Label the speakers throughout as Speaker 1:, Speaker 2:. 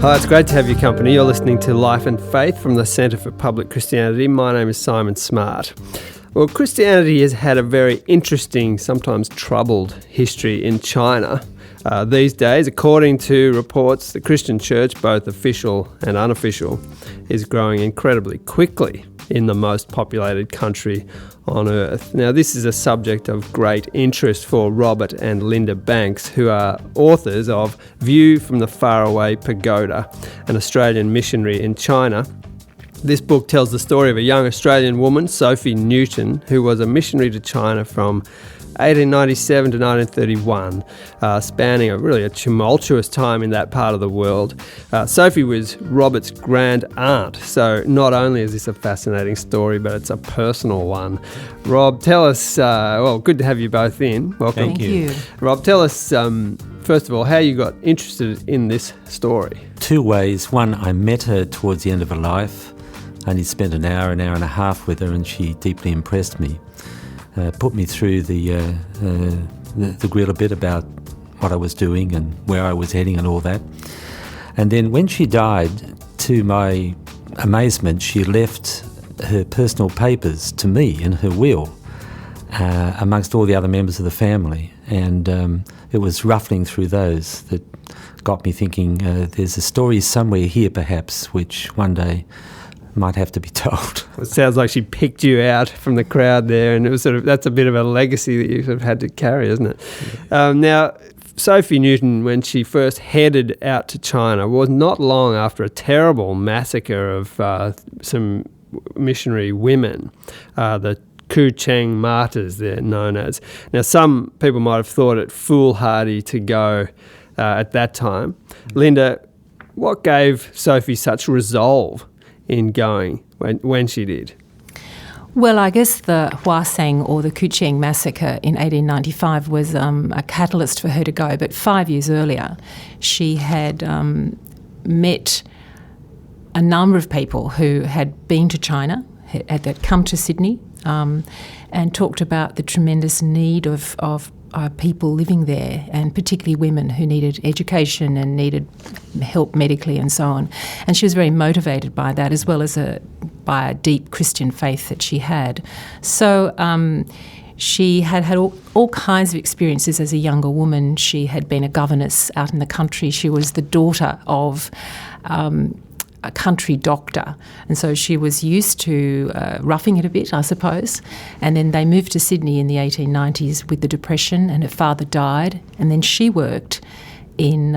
Speaker 1: Hi, it's great to have your company. You're listening to Life and Faith from the Centre for Public Christianity. My name is Simon Smart. Well, Christianity has had a very interesting, sometimes troubled history in China. These days, according to reports, the Christian church, both official and unofficial, is growing incredibly quickly in the most populated country on earth. Now, this is a subject of great interest for Robert and Linda Banks, who are authors of View from the Faraway Pagoda, an Australian missionary in China. This book tells the story of a young Australian woman, Sophie Newton, who was a missionary to China from 1897 to 1931, spanning a tumultuous time in that part of the world. Sophie was Robert's grand aunt, so not only is this a fascinating story, but it's a personal one. Rob, tell us, good to have you both in. Welcome.
Speaker 2: Thank you.
Speaker 1: Rob, tell us, first of all, how you got interested in this story.
Speaker 2: Two ways. One, I met her towards the end of her life. I only spent an hour and a half with her, and she deeply impressed me. Put me through the grill a bit about what I was doing and where I was heading and all that. And then when she died, to my amazement, she left her personal papers to me in her will, amongst all the other members of the family. And it was ruffling through those that got me thinking, there's a story somewhere here perhaps which one day might have to be told.
Speaker 1: It sounds like she picked you out from the crowd there, and it was that's a bit of a legacy that you sort of had to carry, isn't it? Yeah. Now, Sophie Newton, when she first headed out to China, was not long after a terrible massacre of some missionary women, the Kucheng martyrs, they're known as. Now, some people might have thought it foolhardy to go at that time. Linda, what gave Sophie such resolve in going when she did?
Speaker 3: Well, I guess the Huaseng or the Kuching massacre in 1895 was a catalyst for her to go. But 5 years earlier, she had met a number of people who had been to China, had come to Sydney, and talked about the tremendous need of people living there, and particularly women who needed education and needed help medically and so on. And she was very motivated by that, as well as by a deep Christian faith that she had. So she had all kinds of experiences as a younger woman. She had been a governess out in the country. She was the daughter of a country doctor, and so she was used to roughing it a bit, I suppose. And then they moved to Sydney in the 1890s with the Depression, and her father died, and then she worked in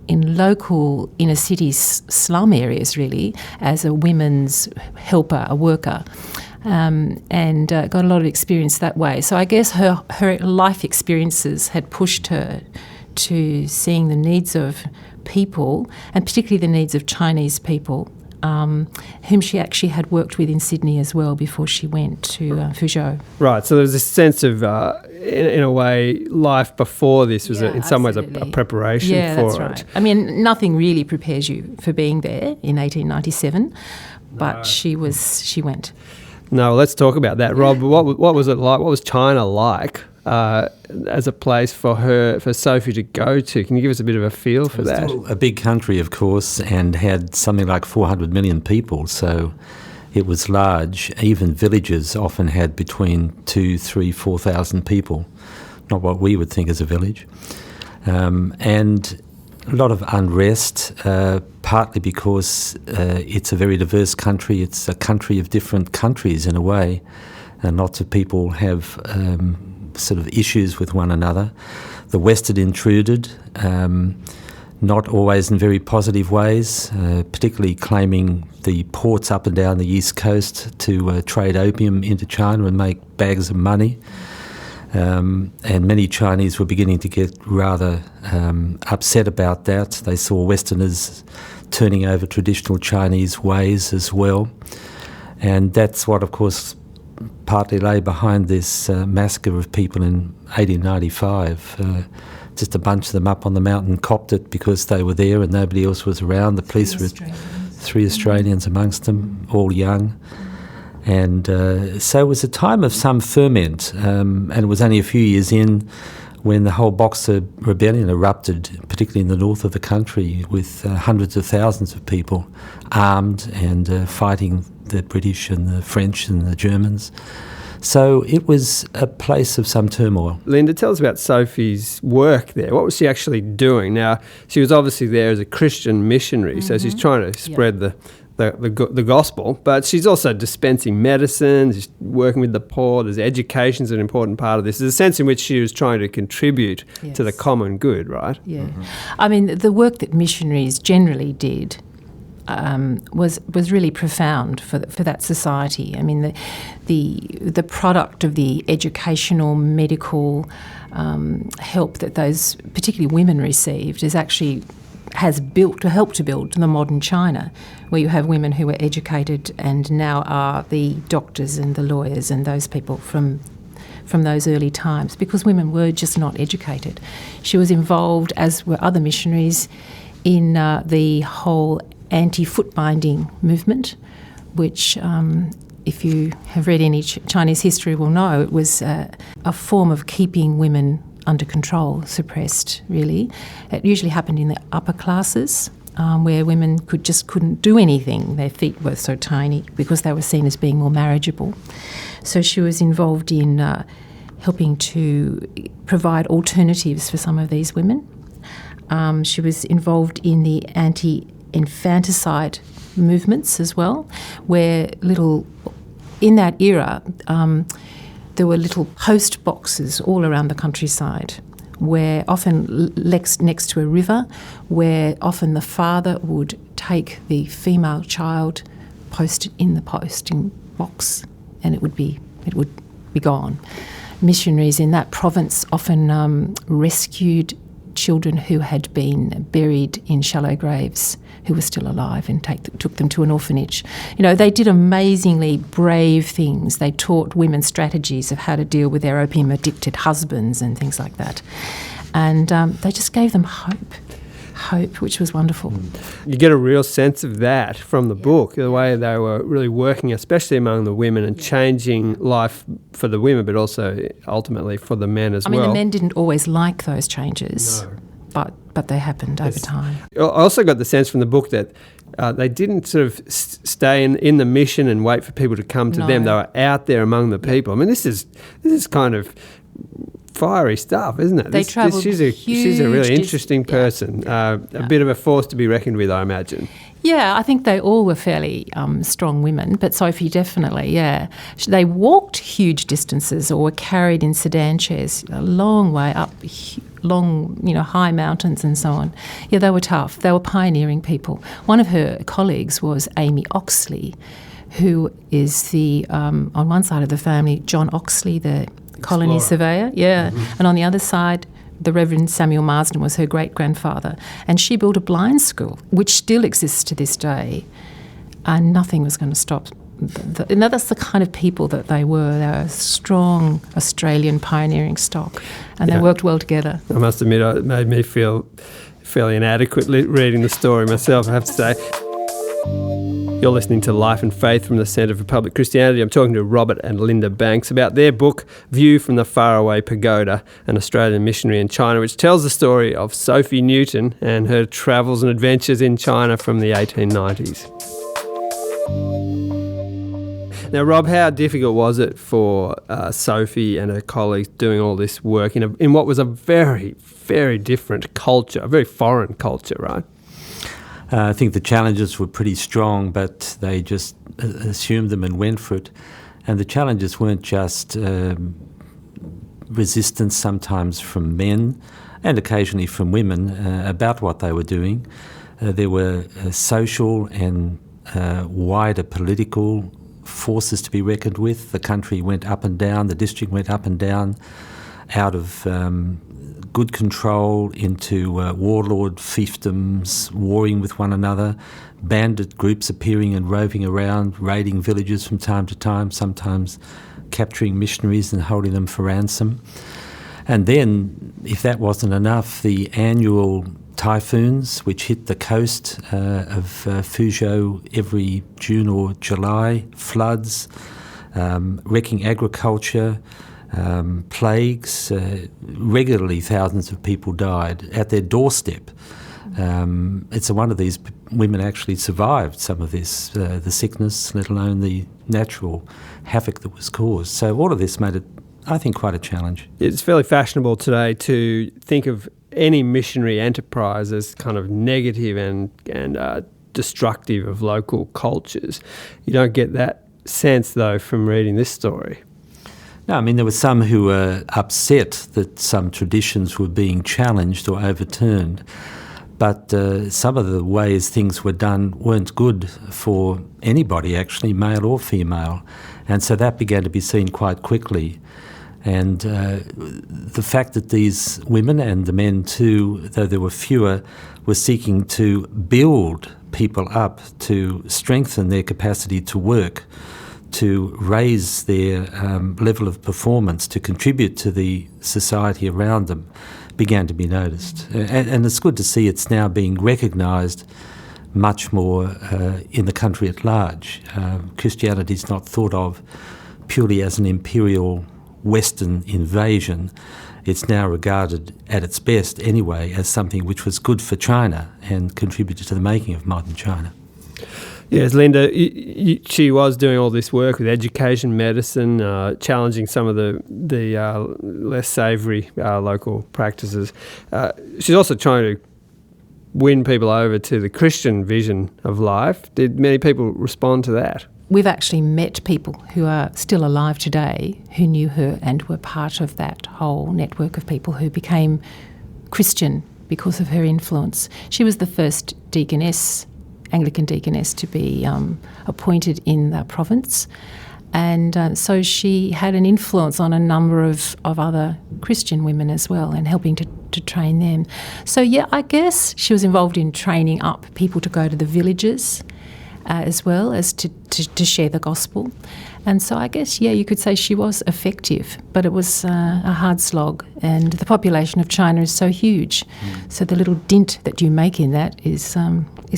Speaker 3: local inner city slum areas, really, as a women's helper, a worker, and got a lot of experience that way. So I guess her life experiences had pushed her to seeing the needs of people, and particularly the needs of Chinese people, whom she actually had worked with in Sydney as well before she went to Fuzhou.
Speaker 1: Right, so there was this sense of, in a way, life before this was in some ways a preparation for it. Yeah, that's right.
Speaker 3: I mean, nothing really prepares you for being there in 1897, but she went.
Speaker 1: No, let's talk about that. Rob, what was it like? What was China like as a place for Sophie to go to? Can you give us a bit of a feel for that?
Speaker 2: Still a big country, of course, and had something like 400 million people, so it was large. Even villages often had between 2,000, 3,000, 4,000 people, not what we would think as a village. And a lot of unrest, partly because it's a very diverse country. It's a country of different countries in a way, and lots of people have sort of issues with one another. The West had intruded, not always in very positive ways, particularly claiming the ports up and down the east coast to trade opium into China and make bags of money. And many Chinese were beginning to get rather upset about that. They saw Westerners turning over traditional Chinese ways as well. And that's what, of course, partly lay behind this massacre of people in 1895. Just a bunch of them up on the mountain copped it because they were there and nobody else was around. The police were 3 Australians amongst them, all young. And so it was a time of some ferment, and it was only a few years in when the whole Boxer Rebellion erupted, particularly in the north of the country, with hundreds of thousands of people armed and fighting the British and the French and the Germans. So it was a place of some turmoil.
Speaker 1: Linda, tell us about Sophie's work there. What was she actually doing? Now, she was obviously there as a Christian missionary, so she's trying to spread the gospel, but she's also dispensing medicine, she's working with the poor. There's education's an important part of this. There's a sense in which she was trying to contribute to the common good, right?
Speaker 3: Yeah. I mean, the work that missionaries generally did was really profound for that society. I mean, the product of the educational, medical help that those particularly women received has helped to build the modern China, where you have women who were educated and now are the doctors and the lawyers and those people from those early times, because women were just not educated. She was involved, as were other missionaries, in the whole anti-foot binding movement, which, if you have read any Chinese history, will know it was a form of keeping women under control, suppressed, really. It usually happened in the upper classes, where women couldn't do anything. Their feet were so tiny because they were seen as being more marriageable. So she was involved in helping to provide alternatives for some of these women. She was involved in the anti-infanticide movements as well, where in that era, there were little post boxes all around the countryside, where often next to a river, where often the father would take the female child, post it in the posting box, and it would be gone. Missionaries in that province often rescued children who had been buried in shallow graves who were still alive and took them to an orphanage. You know, they did amazingly brave things. They taught women strategies of how to deal with their opium-addicted husbands and things like that. And they just gave them hope, which was wonderful.
Speaker 1: You get a real sense of that from the book, the way they were really working, especially among the women, and changing life for the women, but also ultimately for the men as well.
Speaker 3: I mean, the men didn't always like those changes, but they happened over time.
Speaker 1: I also got the sense from the book that they didn't sort of stay in the mission and wait for people to come to them. They were out there among the people. I mean, this is kind of fiery stuff, isn't it?
Speaker 3: They travelled
Speaker 1: she's a really interesting person, a bit of a force to be reckoned with, I imagine.
Speaker 3: Yeah, I think they all were fairly strong women, but Sophie definitely, yeah. They walked huge distances or were carried in sedan chairs a long way up, high mountains and so on. Yeah, they were tough. They were pioneering people. One of her colleagues was Amy Oxley, who is on one side of the family, John Oxley, the colony surveyor, and on the other side, the Reverend Samuel Marsden was her great-grandfather, and she built a blind school, which still exists to this day, and nothing was going to stop. That's the kind of people that they were. They were a strong Australian pioneering stock, and they worked well together.
Speaker 1: I must admit, it made me feel fairly inadequate reading the story myself, I have to say. You're listening to Life and Faith from the Centre for Public Christianity. I'm talking to Robert and Linda Banks about their book, View from the Faraway Pagoda, an Australian missionary in China, which tells the story of Sophie Newton and her travels and adventures in China from the 1890s. Now, Rob, how difficult was it for Sophie and her colleagues doing all this work in what was a very, very different culture, a very foreign culture, right?
Speaker 2: I think the challenges were pretty strong, but they just assumed them and went for it. And the challenges weren't just resistance sometimes from men and occasionally from women about what they were doing. There were social and wider political forces to be reckoned with. The country went up and down, the district went up and down, out of good control into warlord fiefdoms, warring with one another, bandit groups appearing and roving around, raiding villages from time to time, sometimes capturing missionaries and holding them for ransom. And then, if that wasn't enough, the annual typhoons which hit the coast of Fuzhou every June or July, floods, wrecking agriculture, plagues. Regularly, thousands of people died at their doorstep. It's a wonder these women actually survived some of this, the sickness, let alone the natural havoc that was caused. So all of this made it, I think, quite a challenge.
Speaker 1: It's fairly fashionable today to think of any missionary enterprise as kind of negative and destructive of local cultures. You don't get that sense, though, from reading this story.
Speaker 2: No, I mean, there were some who were upset that some traditions were being challenged or overturned. But some of the ways things were done weren't good for anybody, actually, male or female. And so that began to be seen quite quickly. And the fact that these women, and the men too, though there were fewer, were seeking to build people up, to strengthen their capacity to work, to raise their level of performance, to contribute to the society around them, began to be noticed. And it's good to see it's now being recognised much more in the country at large. Christianity is not thought of purely as an imperial Western invasion. It's now regarded, at its best anyway, as something which was good for China and contributed to the making of modern China.
Speaker 1: Yes, Linda, she was doing all this work with education, medicine, challenging some of the less savoury local practices. She's also trying to win people over to the Christian vision of life. Did many people respond to that?
Speaker 3: We've actually met people who are still alive today who knew her and were part of that whole network of people who became Christian because of her influence. She was the first Anglican deaconess to be appointed in the province, and so she had an influence on a number of other Christian women as well, and helping to train them. So yeah, I guess she was involved in training up people to go to the villages as well as to share the gospel. And so I guess, yeah, you could say she was effective, but it was a hard slog, and the population of China is so huge, so the little dint that you make in that is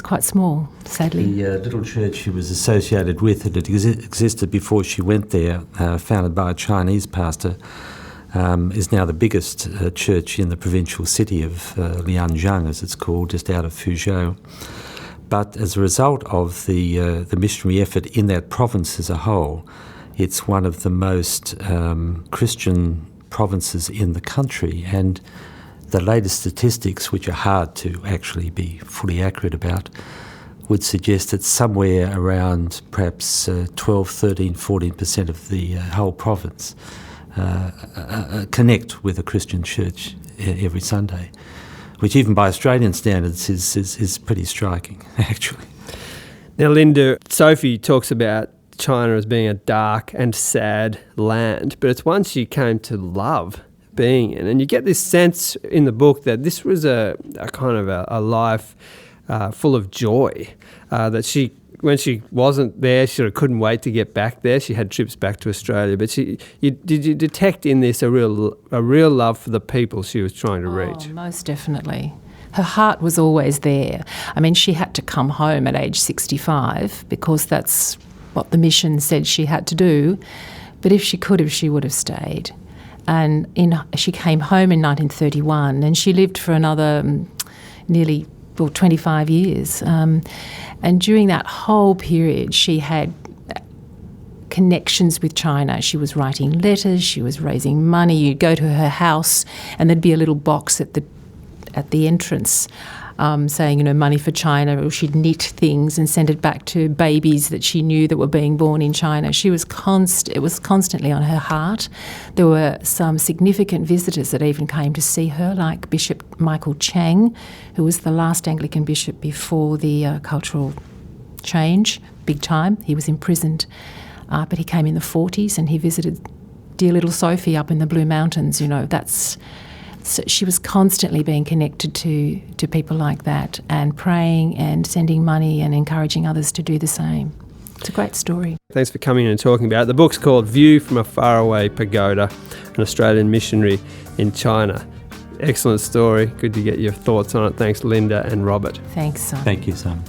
Speaker 3: quite small, sadly.
Speaker 2: The little church she was associated with, it existed before she went there, founded by a Chinese pastor, is now the biggest church in the provincial city of Lianjiang, as it's called, just out of Fuzhou. But as a result of the missionary effort in that province as a whole, it's one of the most Christian provinces in the country. And the latest statistics, which are hard to actually be fully accurate about, would suggest that somewhere around perhaps 12, 13, 14% of the whole province connect with a Christian church every Sunday, which even by Australian standards is pretty striking, actually.
Speaker 1: Now, Linda, Sophie talks about China as being a dark and sad land, but it's one she came to love being in. And you get this sense in the book that this was a kind of a life full of joy, that she, when she wasn't there, she sort of couldn't wait to get back there. She had trips back to Australia, but did you detect in this a real love for the people she was trying to reach?
Speaker 3: Oh, most definitely. Her heart was always there. I mean, she had to come home at age 65 because that's what the mission said she had to do. But if she could have, she would have stayed. And she came home in 1931, and she lived for another nearly 25 years. And during that whole period, she had connections with China. She was writing letters, she was raising money. You'd go to her house and there'd be a little box at the entrance saying, money for China, or she'd knit things and send it back to babies that she knew that were being born in China. It was constantly on her heart. There were some significant visitors that even came to see her, like Bishop Michael Chang, who was the last Anglican bishop before the cultural change, big time. He was imprisoned, but he came in the 40s and he visited dear little Sophie up in the Blue Mountains. So she was constantly being connected to people like that, and praying and sending money and encouraging others to do the same. It's a great story.
Speaker 1: Thanks for coming in and talking about it. The book's called View from a Faraway Pagoda, an Australian missionary in China. Excellent story. Good to get your thoughts on it. Thanks, Linda and Robert.
Speaker 3: Thanks, Simon.
Speaker 2: Thank you, Simon.